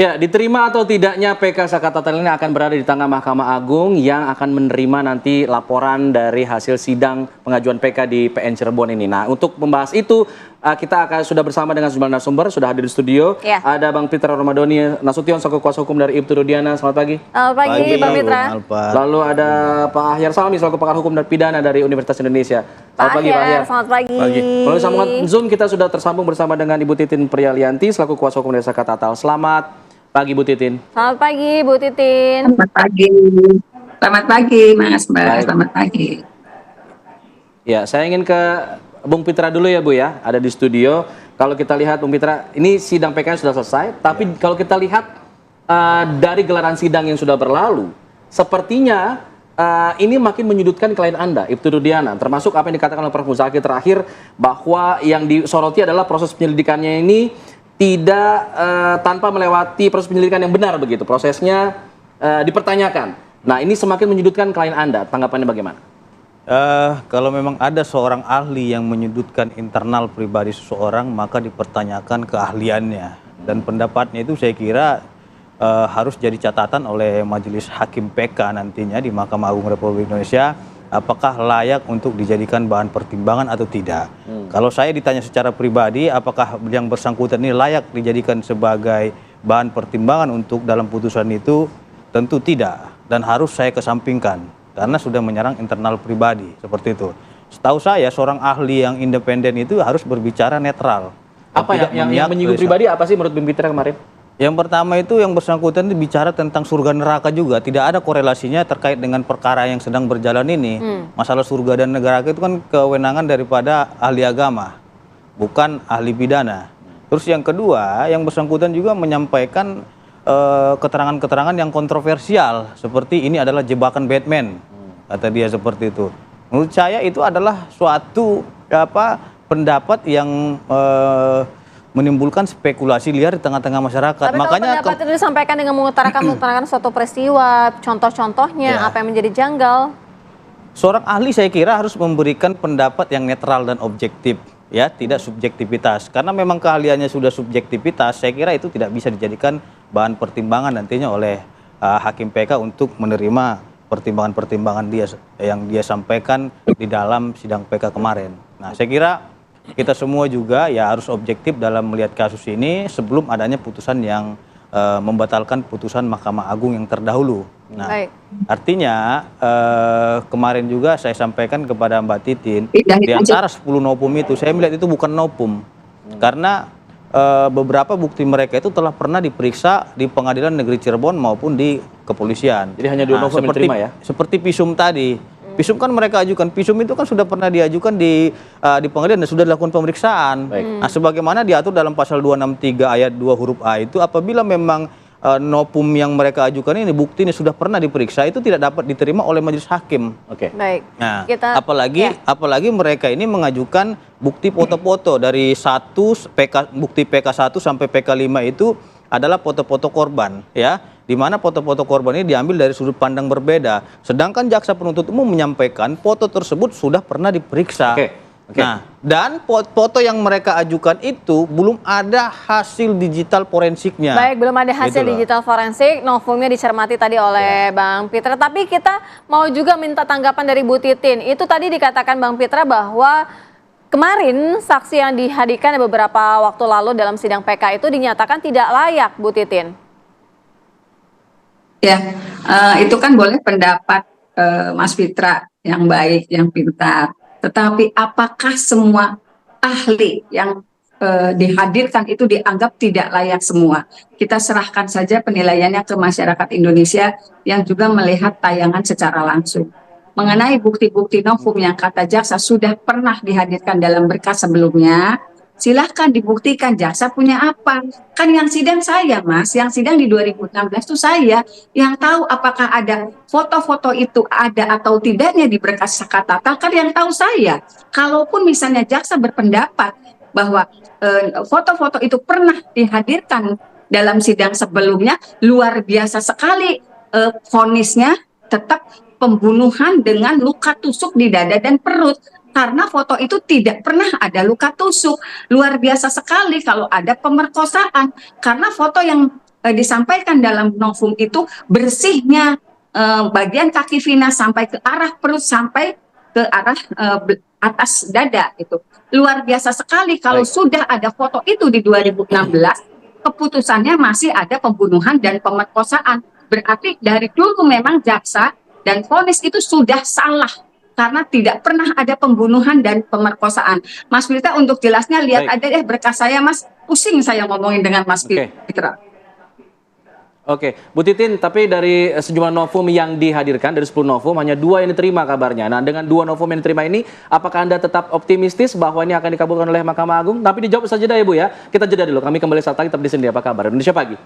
Ya, diterima atau tidaknya PK Saka Tatal ini akan berada di tangan Mahkamah Agung yang akan menerima nanti laporan dari hasil sidang pengajuan PK di PN Cirebon ini. Nah, untuk membahas itu kita akan sudah bersama dengan sejumlah narasumber, sudah hadir di studio. Ya. Ada Bang Pitra Ramadhani Nasution selaku kuasa hukum dari Ibtu Rudiana. Selamat pagi. Selamat pagi, Bang Pitra. Lalu ada Pak Ahyar Salmi selaku pakar hukum dan pidana dari Universitas Indonesia. Selamat pagi, Pak Ahyar. Selamat pagi. Melalui sambungan Zoom kita sudah tersambung bersama dengan Ibu Titin Prialianti selaku kuasa hukum dari Saka Tatal. Selamat pagi Bu Titin. Selamat pagi Bu Titin. Selamat pagi. Selamat pagi Mas Mbak. Baik. Selamat pagi. Ya, saya ingin ke Bung Pitra dulu ya Bu ya, ada di studio. Kalau kita lihat Bung Pitra, ini sidang PK sudah selesai, tapi kalau kita lihat dari gelaran sidang yang sudah berlalu, sepertinya ini makin menyudutkan klien Anda, Ibtu Rudiana, termasuk apa yang dikatakan oleh Prof. Muzaki terakhir, bahwa yang disoroti adalah proses penyelidikannya ini tidak tanpa melewati proses penyelidikan yang benar begitu, prosesnya dipertanyakan. Nah, ini semakin menyudutkan klien Anda, tanggapannya bagaimana? Kalau memang ada seorang ahli yang menyudutkan internal pribadi seseorang, maka dipertanyakan keahliannya. Dan pendapatnya itu saya kira harus jadi catatan oleh Majelis Hakim PK nantinya di Mahkamah Agung Republik Indonesia, apakah layak untuk dijadikan bahan pertimbangan atau tidak. Kalau saya ditanya secara pribadi, apakah yang bersangkutan ini layak dijadikan sebagai bahan pertimbangan untuk dalam putusan itu, tentu tidak. Dan harus saya kesampingkan, karena sudah menyerang internal pribadi, seperti itu. Setahu saya, seorang ahli yang independen itu harus berbicara netral. Apa yang menyinggung pribadi apa sih menurut Bung Pitra kemarin? Yang pertama itu yang bersangkutan itu bicara tentang surga neraka juga. Tidak ada korelasinya terkait dengan perkara yang sedang berjalan ini. Masalah surga dan neraka itu kan kewenangan daripada ahli agama, bukan ahli pidana. Terus yang kedua, yang bersangkutan juga menyampaikan keterangan-keterangan yang kontroversial. Seperti ini adalah jebakan Batman, kata dia seperti itu. Menurut saya itu adalah suatu pendapat yang menimbulkan spekulasi liar di tengah-tengah masyarakat. Tapi makanya kalau pendapat itu disampaikan dengan mengutarakan suatu peristiwa, contoh-contohnya, apa yang menjadi janggal? Seorang ahli saya kira harus memberikan pendapat yang netral dan objektif, ya, tidak subjektivitas. Karena memang keahliannya sudah subjektivitas, saya kira itu tidak bisa dijadikan bahan pertimbangan nantinya oleh Hakim PK untuk menerima pertimbangan-pertimbangan dia yang dia sampaikan di dalam sidang PK kemarin. Nah, saya kira kita semua juga ya harus objektif dalam melihat kasus ini sebelum adanya putusan yang membatalkan putusan Mahkamah Agung yang terdahulu. Nah, artinya kemarin juga saya sampaikan kepada Mbak Titin, di antara 10 novum itu saya melihat itu bukan novum, karena beberapa bukti mereka itu telah pernah diperiksa di Pengadilan Negeri Cirebon maupun di kepolisian. Jadi hanya 2 novum yang diterima ya? Seperti visum tadi. Visum kan mereka ajukan, visum itu kan sudah pernah diajukan di pengadilan dan sudah dilakukan pemeriksaan. Nah, sebagaimana diatur dalam pasal 263 ayat 2 huruf A itu, apabila memang novum yang mereka ajukan ini bukti ini sudah pernah diperiksa, itu tidak dapat diterima oleh majelis hakim. Oke. Baik. Nah, apalagi mereka ini mengajukan bukti foto-foto dari bukti PK1 sampai PK5 itu adalah foto-foto korban, ya, di mana foto-foto korban ini diambil dari sudut pandang berbeda. Sedangkan jaksa penuntut umum menyampaikan foto tersebut sudah pernah diperiksa. Nah, dan foto yang mereka ajukan itu belum ada hasil digital forensiknya. Baik, belum ada hasil digital forensik. Novumnya dicermati tadi oleh Bang Pitra. Tapi kita mau juga minta tanggapan dari Bu Titin. Itu tadi dikatakan Bang Pitra bahwa kemarin saksi yang dihadirkan beberapa waktu lalu dalam sidang PK itu dinyatakan tidak layak, Bu Titin. Ya, itu kan boleh pendapat Mas Pitra yang baik, yang pintar. Tetapi apakah semua ahli yang dihadirkan itu dianggap tidak layak semua? Kita serahkan saja penilaiannya ke masyarakat Indonesia yang juga melihat tayangan secara langsung. Mengenai bukti-bukti novum yang kata jaksa sudah pernah dihadirkan dalam berkas sebelumnya, silahkan dibuktikan jaksa punya apa. Kan yang sidang saya, Mas, yang sidang di 2016 itu saya yang tahu apakah ada foto-foto itu ada atau tidaknya di berkas Saka Tatal, kan yang tahu saya. Kalaupun misalnya jaksa berpendapat bahwa foto-foto itu pernah dihadirkan dalam sidang sebelumnya, luar biasa sekali vonisnya tetap pembunuhan dengan luka tusuk di dada dan perut. Karena foto itu tidak pernah ada luka tusuk. Luar biasa sekali kalau ada pemerkosaan. Karena foto yang disampaikan dalam novum itu bersihnya bagian kaki Vina sampai ke arah perut sampai ke arah atas dada itu luar biasa sekali. Kalau Baik. sudah ada foto itu di 2016, keputusannya masih ada pembunuhan dan pemerkosaan. Berarti dari dulu memang jaksa dan vonis itu sudah salah karena tidak pernah ada pembunuhan dan pemerkosaan. Mas Fitra, untuk jelasnya lihat Baik. aja deh berkas saya, Mas. Pusing saya ngomongin dengan Mas Oke. Fitra. Oke, Bu Titin, tapi dari sejumlah novum yang dihadirkan, dari 10 novum, hanya 2 yang diterima kabarnya. Nah, dengan 2 novum yang diterima ini, apakah Anda tetap optimistis bahwa ini akan dikabulkan oleh Mahkamah Agung? Tapi dijawab saja ya, Bu ya. Kita jeda dulu, kami kembali saat lagi tetap di sini. Apa kabar? Indonesia Pagi.